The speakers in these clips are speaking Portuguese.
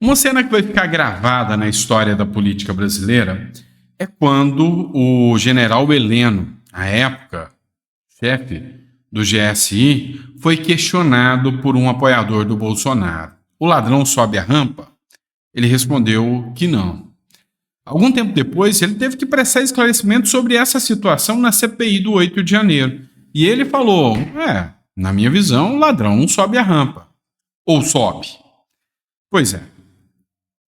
Uma cena que vai ficar gravada na história da política brasileira é quando o general Heleno, à época chefe do GSI, foi questionado por um apoiador do Bolsonaro. O ladrão sobe a rampa? Ele respondeu que não. Algum tempo depois, ele teve que prestar esclarecimento sobre essa situação na CPI do 8 de janeiro. E ele falou: na minha visão, o ladrão não sobe a rampa. Ou sobe. Pois é.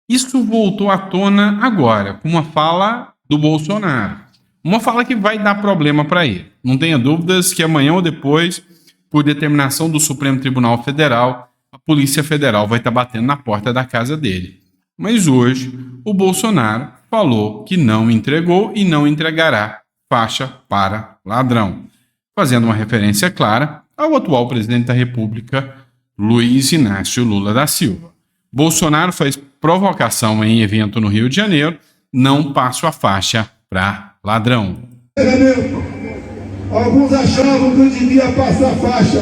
Isso voltou à tona agora, com uma fala do Bolsonaro. Uma fala que vai dar problema para ele. Não tenha dúvidas que amanhã ou depois, por determinação do Supremo Tribunal Federal, a Polícia Federal vai estar batendo na porta da casa dele. Mas hoje, o Bolsonaro falou que não entregou e não entregará faixa para ladrão, fazendo uma referência clara ao atual presidente da República, Luiz Inácio Lula da Silva. Bolsonaro faz provocação em evento no Rio de Janeiro, não passo a faixa para ladrão. Alguns achavam que eu devia passar a faixa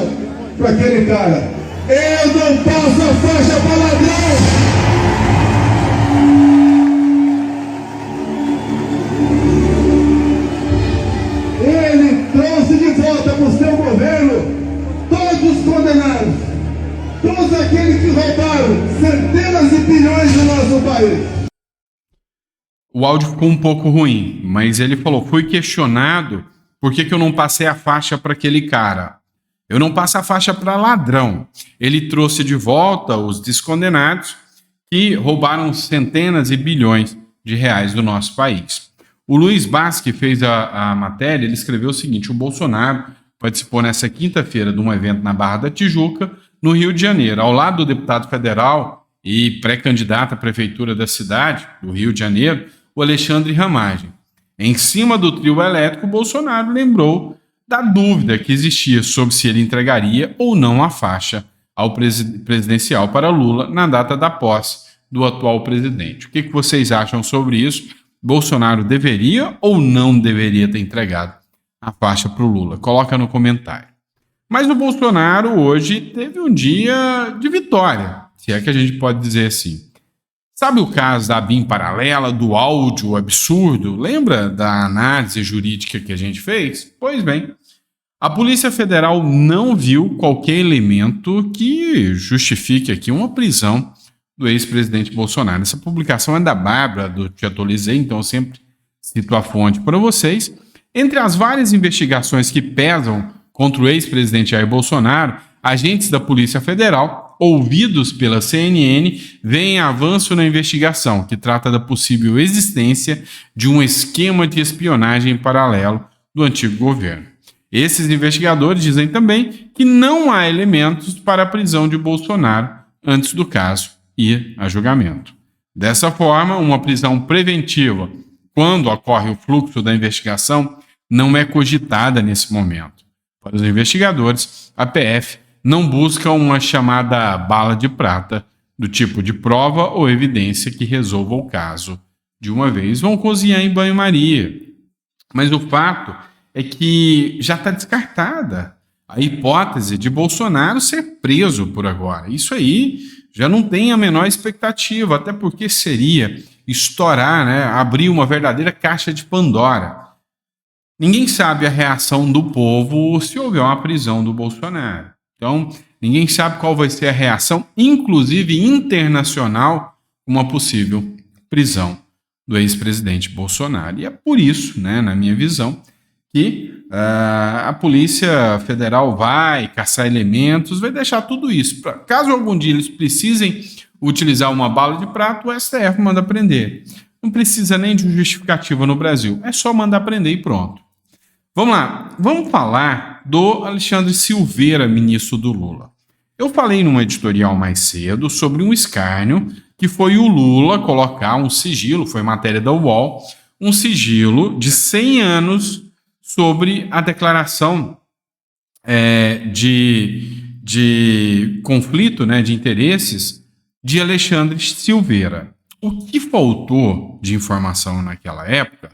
para aquele cara. Eu não passo a faixa para ladrão! Ele trouxe de volta para o seu governo todos os condenados, todos aqueles que roubaram centenas de bilhões do nosso país. O áudio ficou um pouco ruim, mas ele falou: fui questionado por que eu não passei a faixa para aquele cara. Eu não passo a faixa para ladrão. Ele trouxe de volta os descondenados que roubaram centenas de bilhões de reais do nosso país. O Luiz Bassi, que fez a matéria, ele escreveu o seguinte: o Bolsonaro participou nessa quinta-feira de um evento na Barra da Tijuca, no Rio de Janeiro, ao lado do deputado federal e pré-candidato à prefeitura da cidade, do Rio de Janeiro, o Alexandre Ramagem. Em cima do trio elétrico, Bolsonaro lembrou da dúvida que existia sobre se ele entregaria ou não a faixa ao presidencial para Lula na data da posse do atual presidente. O que vocês acham sobre isso? Bolsonaro deveria ou não deveria ter entregado a faixa para o Lula? Coloca no comentário. Mas o Bolsonaro hoje teve um dia de vitória, se é que a gente pode dizer assim. Sabe o caso da BIM paralela, do áudio absurdo? Lembra da análise jurídica que a gente fez? Pois bem, a Polícia Federal não viu qualquer elemento que justifique aqui uma prisão do ex-presidente Bolsonaro. Essa publicação é da Bárbara, do Te Atualizei, então eu sempre cito a fonte para vocês. Entre as várias investigações que pesam contra o ex-presidente Jair Bolsonaro, agentes da Polícia Federal, ouvidos pela CNN, veem avanço na investigação, que trata da possível existência de um esquema de espionagem paralelo do antigo governo. Esses investigadores dizem também que não há elementos para a prisão de Bolsonaro antes do caso ir a julgamento. Dessa forma, uma prisão preventiva, quando ocorre o fluxo da investigação, não é cogitada nesse momento. Para os investigadores, a PF não busca uma chamada bala de prata do tipo de prova ou evidência que resolva o caso de uma vez. Vão cozinhar em banho-maria. Mas o fato é que já está descartada a hipótese de Bolsonaro ser preso por agora. Isso aí já não tem a menor expectativa, até porque seria estourar, abrir uma verdadeira caixa de Pandora. Ninguém sabe a reação do povo se houver uma prisão do Bolsonaro. Então, ninguém sabe qual vai ser a reação, inclusive internacional, com uma possível prisão do ex-presidente Bolsonaro. E é por isso, na minha visão, que a Polícia Federal vai caçar elementos, vai deixar tudo isso. Caso algum dia eles precisem utilizar uma bala de prata, o STF manda prender. Não precisa nem de justificativa no Brasil. É só mandar prender e pronto. Vamos lá. Vamos falar do Alexandre Silveira, ministro do Lula. Eu falei numa editorial mais cedo sobre um escárnio que foi o Lula colocar um sigilo, foi matéria da UOL, um sigilo de 100 anos sobre a declaração de conflito, de interesses de Alexandre Silveira. O que faltou de informação naquela época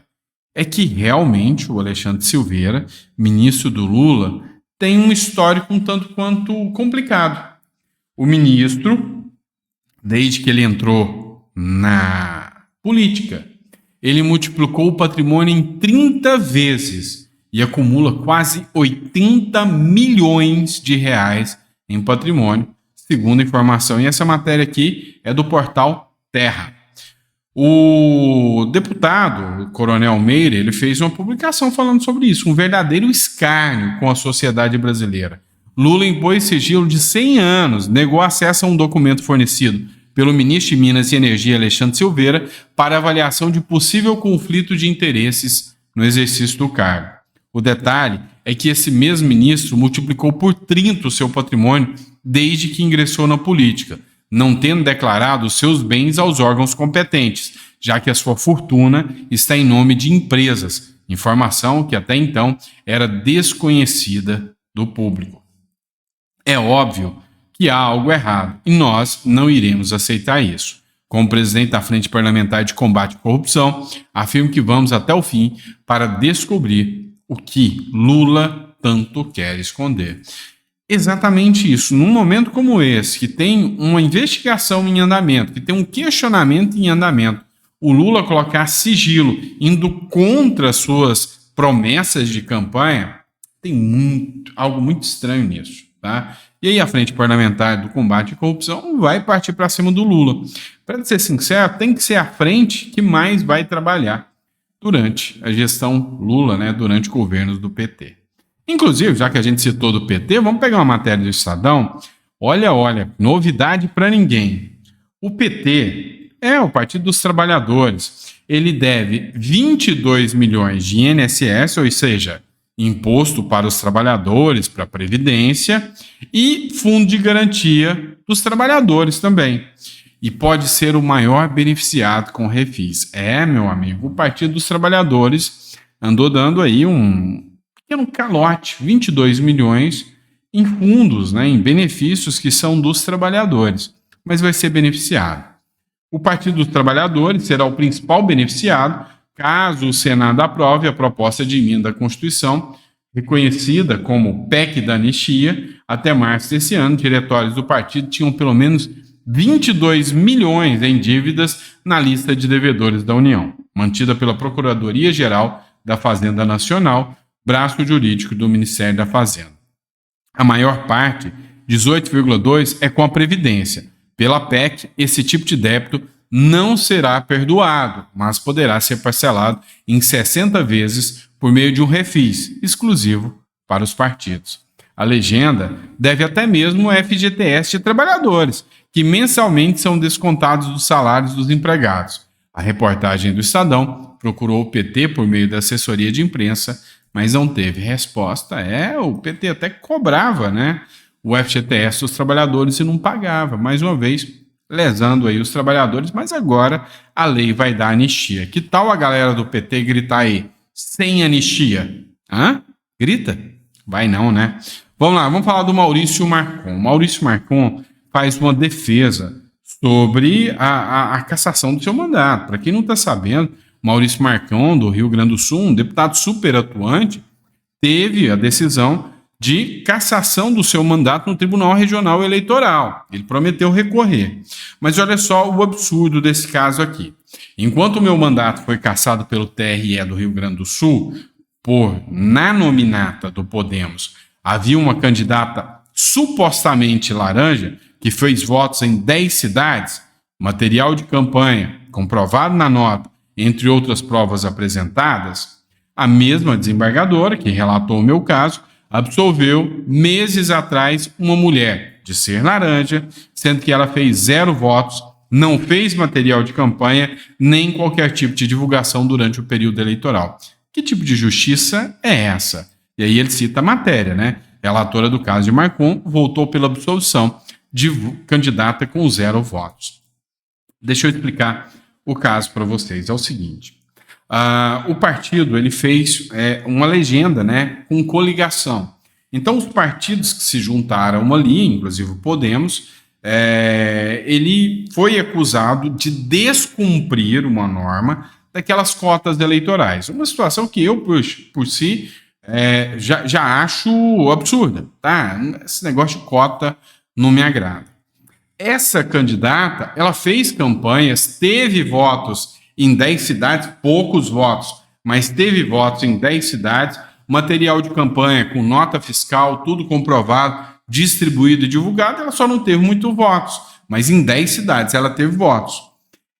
é que realmente o Alexandre Silveira, ministro do Lula, tem um histórico um tanto quanto complicado. O ministro desde que ele entrou na política, ele multiplicou o patrimônio em 30 vezes e acumula quase 80 milhões de reais em patrimônio, segundo a informação. E essa matéria aqui é do portal Terra. O deputado, o Coronel Meire, ele fez uma publicação falando sobre isso, um verdadeiro escárnio com a sociedade brasileira. Lula impôs sigilo de 100 anos, negou acesso a um documento fornecido pelo ministro de Minas e Energia, Alexandre Silveira, para avaliação de possível conflito de interesses no exercício do cargo. O detalhe é que esse mesmo ministro multiplicou por 30 o seu patrimônio desde que ingressou na política, não tendo declarado os seus bens aos órgãos competentes, já que a sua fortuna está em nome de empresas, informação que até então era desconhecida do público. É óbvio que há algo errado e nós não iremos aceitar isso. Como presidente da Frente Parlamentar de Combate à Corrupção, afirmo que vamos até o fim para descobrir o que Lula tanto quer esconder. Exatamente isso. Num momento como esse, que tem uma investigação em andamento, que tem um questionamento em andamento, o Lula colocar sigilo, indo contra suas promessas de campanha, tem algo muito estranho nisso, tá? E aí a Frente Parlamentar do Combate à Corrupção vai partir para cima do Lula. Para ser sincero, tem que ser a frente que mais vai trabalhar durante a gestão Lula, né, durante governos do PT. Inclusive, já que a gente citou do PT, vamos pegar uma matéria do Estadão. Olha, novidade para ninguém. O PT é o Partido dos Trabalhadores. Ele deve 22 milhões de INSS, ou seja, imposto para os trabalhadores, para a Previdência, e Fundo de Garantia dos Trabalhadores também. E pode ser o maior beneficiado com refis. Meu amigo, o Partido dos Trabalhadores andou dando aí um pequeno calote, 22 milhões em fundos, né, em benefícios que são dos trabalhadores, mas vai ser beneficiado. O Partido dos Trabalhadores será o principal beneficiado caso o Senado aprove a proposta de emenda à Constituição, reconhecida como PEC da anistia. Até março desse ano, diretórios do partido tinham pelo menos 22 milhões em dívidas na lista de devedores da União, mantida pela Procuradoria-Geral da Fazenda Nacional, braço jurídico do Ministério da Fazenda. A maior parte, 18,2%, é com a Previdência. Pela PEC, esse tipo de débito não será perdoado, mas poderá ser parcelado em 60 vezes por meio de um refis exclusivo para os partidos. A legenda deve até mesmo o FGTS de trabalhadores, que mensalmente são descontados dos salários dos empregados. A reportagem do Estadão procurou o PT por meio da assessoria de imprensa, mas não teve resposta. O PT até cobrava, né, o FGTS dos trabalhadores e não pagava. Mais uma vez, lesando aí os trabalhadores, mas agora a lei vai dar anistia. Que tal a galera do PT gritar aí, sem anistia? Grita? Vai não, né? Vamos lá, vamos falar do Maurício Marcon. Maurício Marcon faz uma defesa sobre a cassação do seu mandato. Para quem não está sabendo, Maurício Marcon, do Rio Grande do Sul, um deputado super atuante, teve a decisão de cassação do seu mandato no Tribunal Regional Eleitoral. Ele prometeu recorrer. Mas olha só o absurdo desse caso aqui. Enquanto o meu mandato foi cassado pelo TRE do Rio Grande do Sul, na nominata do Podemos, havia uma candidata supostamente laranja, que fez votos em 10 cidades, material de campanha comprovado na nota, entre outras provas apresentadas, a mesma desembargadora, que relatou o meu caso, absolveu meses atrás uma mulher de ser laranja, sendo que ela fez 0 votos, não fez material de campanha, nem qualquer tipo de divulgação durante o período eleitoral. Que tipo de justiça é essa? E aí ele cita a matéria, né? Relatora do caso de Marcon votou pela absolvição de candidata com 0 votos. Deixa eu explicar o caso para vocês. É o seguinte. O partido ele fez uma legenda, né, com coligação. Então, os partidos que se juntaram ali, inclusive o Podemos, ele foi acusado de descumprir uma norma daquelas cotas eleitorais. Uma situação que eu, por si, já acho absurda. Tá? Esse negócio de cota não me agrada. Essa candidata, ela fez campanhas, teve votos em 10 cidades, poucos votos, mas teve votos em 10 cidades, material de campanha com nota fiscal, tudo comprovado, distribuído e divulgado, ela só não teve muitos votos, mas em 10 cidades ela teve votos.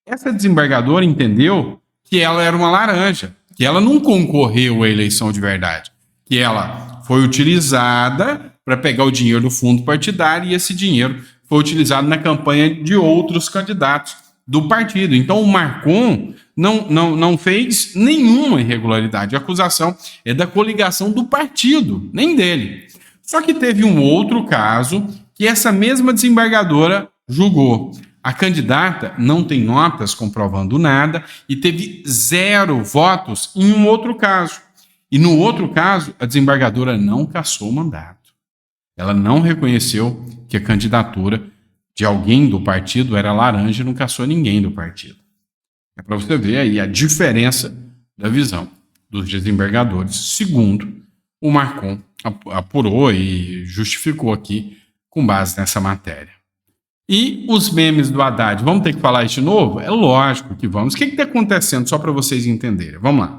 Essa desembargadora entendeu que ela era uma laranja, que ela não concorreu à eleição de verdade, que ela foi utilizada para pegar o dinheiro do fundo partidário e esse dinheiro foi utilizado na campanha de outros candidatos do partido. Então o Marcon não fez nenhuma irregularidade. A acusação é da coligação do partido, nem dele. Só que teve um outro caso que essa mesma desembargadora julgou. A candidata não tem notas comprovando nada e teve 0 votos em um outro caso. E no outro caso, a desembargadora não cassou o mandato. Ela não reconheceu que a candidatura de alguém do partido era laranja e não cassou ninguém do partido. É para você ver aí a diferença da visão dos desembargadores, segundo o Marcon apurou e justificou aqui com base nessa matéria. E os memes do Haddad, vamos ter que falar isso de novo? É lógico que vamos. O que está acontecendo, só para vocês entenderem? Vamos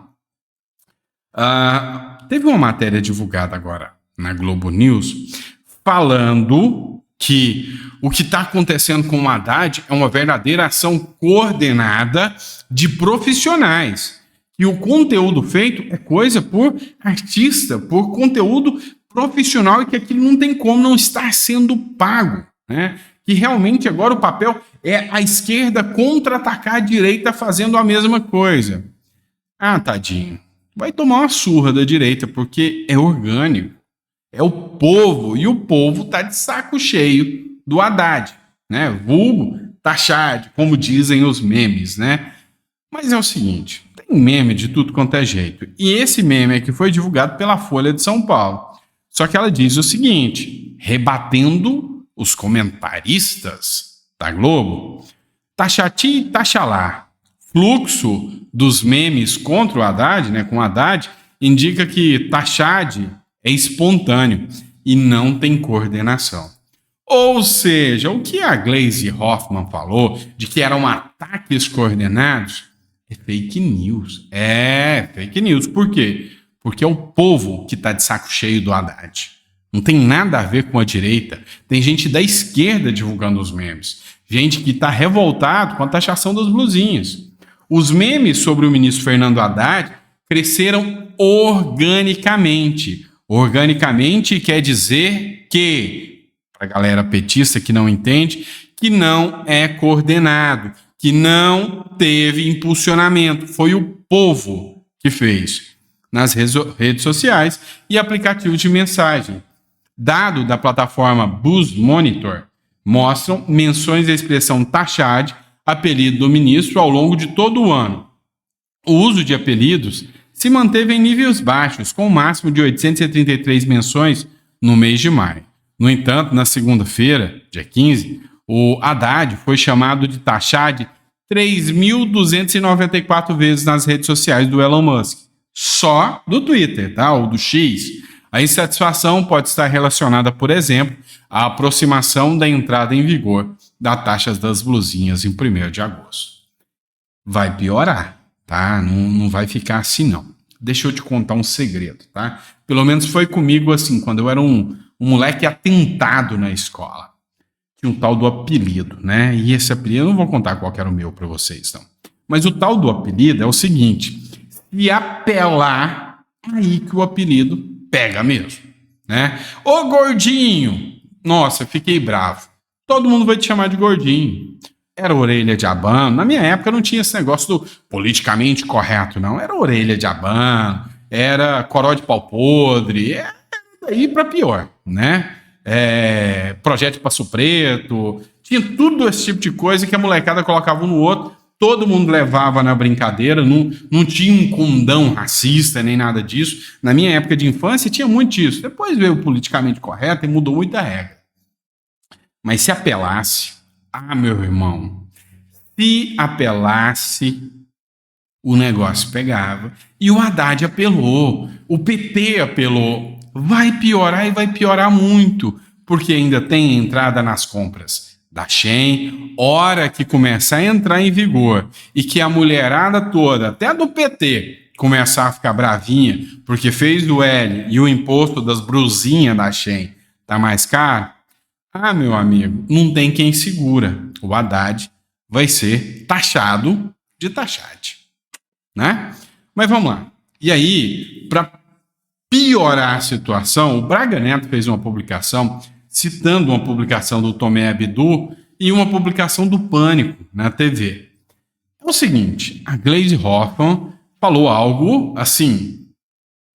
lá. Teve uma matéria divulgada agora na Globo News falando que o que está acontecendo com o Haddad é uma verdadeira ação coordenada de profissionais. E o conteúdo feito é coisa por artista, por conteúdo profissional e que aquilo não tem como não estar sendo pago, né? Que realmente agora o papel é a esquerda contra-atacar a direita fazendo a mesma coisa. Ah, tadinho, vai tomar uma surra da direita porque é orgânico. É o povo, e o povo tá de saco cheio do Haddad, né? Vulgo taxade, como dizem os memes, né? Mas é o seguinte, tem meme de tudo quanto é jeito. E esse meme aqui foi divulgado pela Folha de São Paulo. Só que ela diz o seguinte, rebatendo os comentaristas da Globo, taxati e taxalá. Fluxo dos memes contra o Haddad, né, com o Haddad, indica que taxade é espontâneo e não tem coordenação. Ou seja, o que a Gleisi Hoffmann falou de que eram ataques coordenados é fake news. É fake news. Por quê? Porque é o povo que está de saco cheio do Haddad. Não tem nada a ver com a direita. Tem gente da esquerda divulgando os memes. Gente que está revoltado com a taxação das blusinhas. Os memes sobre o ministro Fernando Haddad cresceram organicamente. Organicamente quer dizer que, para a galera petista que não entende, que não é coordenado, que não teve impulsionamento. Foi o povo que fez nas redes sociais e aplicativos de mensagem. Dados da plataforma Buzz Monitor mostram menções à expressão taxade, apelido do ministro, ao longo de todo o ano. O uso de apelidos se manteve em níveis baixos, com o máximo de 833 menções no mês de maio. No entanto, na segunda-feira, dia 15, o Haddad foi chamado de taxade 3.294 vezes nas redes sociais do Elon Musk. Só do Twitter, tá? Ou do X. A insatisfação pode estar relacionada, por exemplo, à aproximação da entrada em vigor da taxa das blusinhas em 1º de agosto. Vai piorar, tá? Não vai ficar assim, não. Deixa eu te contar um segredo, tá? Pelo menos foi comigo assim, quando eu era um moleque atentado na escola. Tinha um tal do apelido, né? E esse apelido, eu não vou contar qual era o meu para vocês, não. Mas o tal do apelido é o seguinte, se apelar, aí que o apelido pega mesmo, né? Ô gordinho! Nossa, fiquei bravo. Todo mundo vai te chamar de gordinho. Era orelha de abano. Na minha época não tinha esse negócio do politicamente correto, não. Era orelha de abano, era coró de pau podre, era daí pra pior, né? Projeto de Passo Preto, tinha tudo esse tipo de coisa que a molecada colocava um no outro, todo mundo levava na brincadeira, não tinha um condão racista nem nada disso. Na minha época de infância tinha muito disso. Depois veio o politicamente correto e mudou muita regra. Mas se apelasse, meu irmão, se apelasse, o negócio pegava. E o Haddad apelou, o PT apelou. Vai piorar e vai piorar muito, porque ainda tem entrada nas compras da Shein, hora que começar a entrar em vigor e que a mulherada toda, até do PT, começar a ficar bravinha porque fez o L e o imposto das brusinhas da Shein tá mais caro, meu amigo, não tem quem segura. O Haddad vai ser taxado de taxade, né? Mas vamos lá. E aí, para piorar a situação, o Braga Neto fez uma publicação citando uma publicação do Tomé Abdu e uma publicação do Pânico na TV. É o seguinte, a Gleisi Hoffmann falou algo, assim,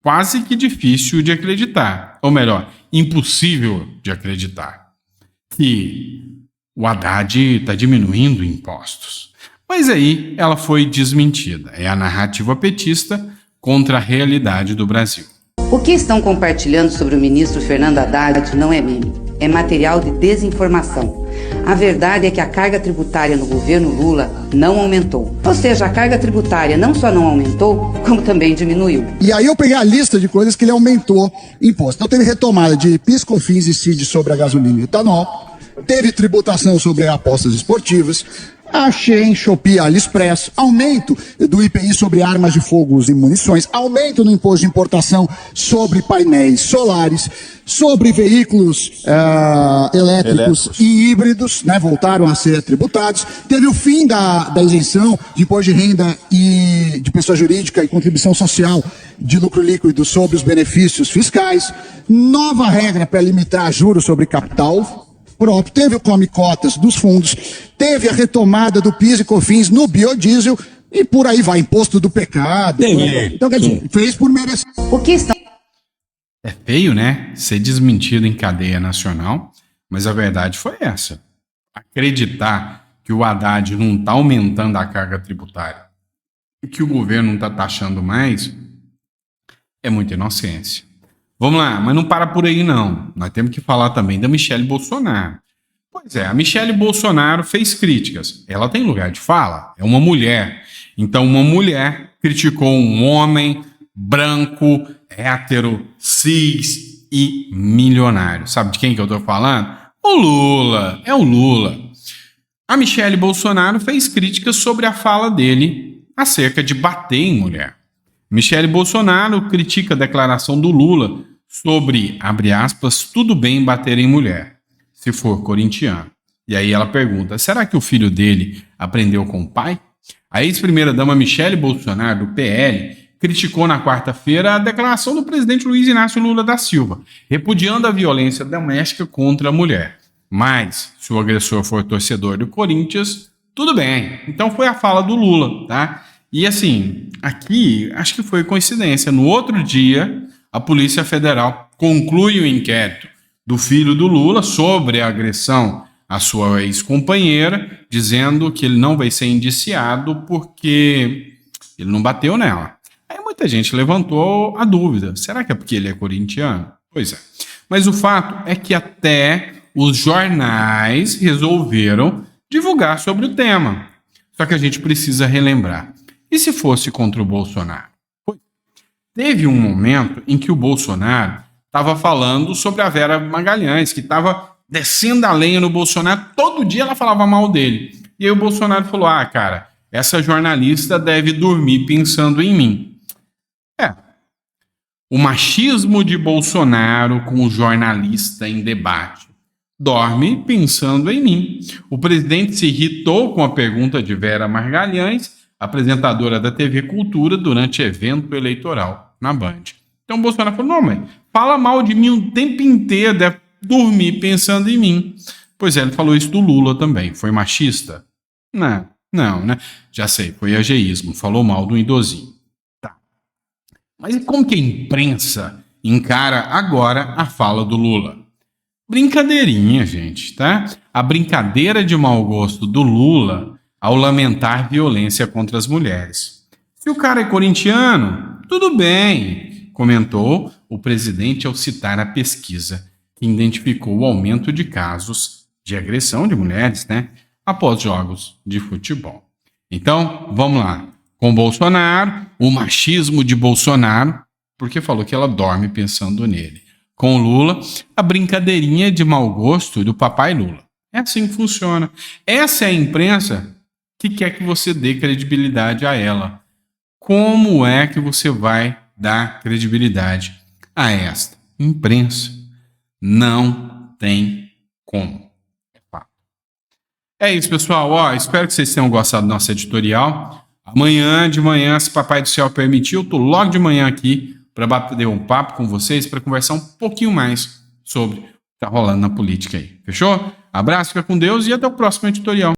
quase que difícil de acreditar. Ou melhor, impossível de acreditar. Que o Haddad está diminuindo impostos. Mas aí ela foi desmentida. É a narrativa petista contra a realidade do Brasil. O que estão compartilhando sobre o ministro Fernando Haddad não é meme, é material de desinformação. A verdade é que a carga tributária no governo Lula não aumentou. Ou seja, a carga tributária não só não aumentou, como também diminuiu. E aí eu peguei a lista de coisas que ele aumentou imposto. Então teve retomada de PIS, COFINS e CID sobre a gasolina e etanol, teve tributação sobre apostas esportivas, a Shein, Shopee, AliExpress, aumento do IPI sobre armas de fogo e munições, aumento no imposto de importação sobre painéis solares, sobre veículos elétricos e híbridos, né, voltaram a ser tributados. Teve o fim da isenção de imposto de renda e de pessoa jurídica e contribuição social de lucro líquido sobre os benefícios fiscais, nova regra para limitar juros sobre capital próprio, teve o come cotas dos fundos, teve a retomada do PIS e COFINS no biodiesel e por aí vai, imposto do pecado. Então, quer dizer, fez por merecer. O que estão... É feio, né? Ser desmentido em cadeia nacional, mas a verdade foi essa. Acreditar que o Haddad não está aumentando a carga tributária e que o governo não está taxando mais é muita inocência. Vamos lá, mas não para por aí não. Nós temos que falar também da Michelle Bolsonaro. Pois é, a Michelle Bolsonaro fez críticas. Ela tem lugar de fala, é uma mulher. Então uma mulher criticou um homem branco, hétero, cis e milionário. Sabe de quem que eu tô falando? O Lula, é o Lula. A Michelle Bolsonaro fez críticas sobre a fala dele acerca de bater em mulher. Michelle Bolsonaro critica a declaração do Lula sobre, abre aspas, tudo bem bater em mulher, se for corintiano. E aí ela pergunta, será que o filho dele aprendeu com o pai? A ex-primeira-dama Michelle Bolsonaro, do PL, criticou na quarta-feira a declaração do presidente Luiz Inácio Lula da Silva, repudiando a violência doméstica contra a mulher. Mas, se o agressor for torcedor do Corinthians, tudo bem. Então foi a fala do Lula, tá? E assim, aqui, acho que foi coincidência. No outro dia, a Polícia Federal conclui o inquérito do filho do Lula sobre a agressão à sua ex-companheira, dizendo que ele não vai ser indiciado porque ele não bateu nela. Aí muita gente levantou a dúvida, será que é porque ele é corintiano? Pois é. Mas o fato é que até os jornais resolveram divulgar sobre o tema. Só que a gente precisa relembrar. E se fosse contra o Bolsonaro? Teve um momento em que o Bolsonaro estava falando sobre a Vera Magalhães, que estava descendo a lenha no Bolsonaro, todo dia ela falava mal dele. E aí o Bolsonaro falou, cara, essa jornalista deve dormir pensando em mim. O machismo de Bolsonaro com o jornalista em debate. Dorme pensando em mim. O presidente se irritou com a pergunta de Vera Magalhães, apresentadora da TV Cultura, durante evento eleitoral na Band. Então o Bolsonaro falou, não, mãe, fala mal de mim o tempo inteiro, deve dormir pensando em mim. Pois é, ele falou isso do Lula também. Foi machista? Não, né? Já sei, foi ageísmo, falou mal do idosinho. Tá. Mas e como que a imprensa encara agora a fala do Lula? Brincadeirinha, gente, tá? A brincadeira de mau gosto do Lula ao lamentar violência contra as mulheres. Se o cara é corintiano, tudo bem, comentou o presidente ao citar a pesquisa que identificou o aumento de casos de agressão de mulheres, né, após jogos de futebol. Então, vamos lá. Com Bolsonaro, o machismo de Bolsonaro, porque falou que ela dorme pensando nele. Com o Lula, a brincadeirinha de mau gosto do papai Lula. É assim que funciona. Essa é a imprensa que quer que você dê credibilidade a ela. Como é que você vai dar credibilidade a esta imprensa? Não tem como. É isso, pessoal. Ó, espero que vocês tenham gostado do nosso editorial. Amanhã de manhã, se Papai do Céu permitir, eu tô logo de manhã aqui para bater um papo com vocês, para conversar um pouquinho mais sobre o que tá rolando na política aí. Fechou? Abraço, fica com Deus e até o próximo editorial.